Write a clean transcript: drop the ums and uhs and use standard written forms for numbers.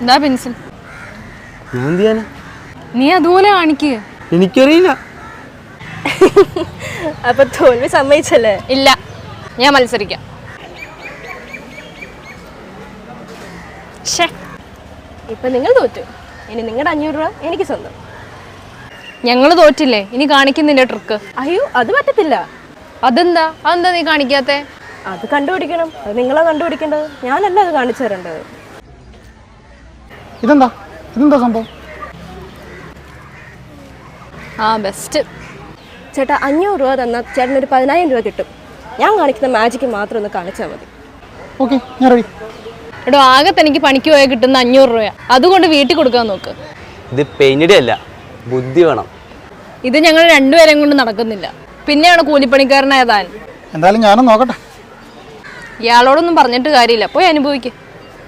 എന്താ പെൻസിൽ? ഞാൻ എന്ത് ചെയ്യാനാ? നീ അതുപോലെ കാണിക്കുക. എനിക്കറിയില്ല. അപ്പൊ തോൽവി സമ്മതിച്ചല്ലേ? ഇല്ല, ഞാൻ മത്സരിക്കാം. ഇപ്പൊ നിങ്ങൾ തോറ്റു. ഇനി നിങ്ങളുടെ 500 രൂപ എനിക്ക് സ്വന്തം. ഞങ്ങൾ തോറ്റില്ലേ, ഇനി കാണിക്കുന്നില്ല ട്രിക്ക്. അയ്യോ, അത് പറ്റത്തില്ല. അതെന്താ നീ കാണിക്കാത്തെ? അത് കണ്ടുപിടിക്കണം. അത് നിങ്ങളാ കണ്ടുപിടിക്കേണ്ടത്, ഞാനല്ല അത് കാണിച്ചു തരേണ്ടത്. ഇതെന്താ സംഭവം? ബെസ്റ്റ്. ചേട്ടാ, 500 രൂപ തന്നാൽ ചേട്ടനൊരു 10,000 രൂപ കിട്ടും. ഞാൻ കാണിക്കുന്ന മാജിക്ക് മാത്രം ഒന്ന് കാണിച്ചാൽ മതി. ഓക്കെ, ഞാൻ റെഡി. എടോ, ആകെ തനിക്ക് പണിക്ക് പോയാൽ കിട്ടുന്ന 500 രൂപ, അതുകൊണ്ട് വീട്ടിൽ കൊടുക്കാൻ നോക്ക്. ഇത് പെയിന്റഡ് അല്ല, ബുദ്ധി വേണം. ഇത് ഞങ്ങൾ രണ്ടുപേരും കൊണ്ട് നടക്കുന്നില്ല. പിന്നെയാണ് കൂലിപ്പണിക്കാരനായ താൻ. എന്തായാലും ഞാനും നോക്കട്ടെ. ഇയാളോടൊന്നും പറഞ്ഞിട്ട് കാര്യമില്ല, പോയി അനുഭവിക്ക്.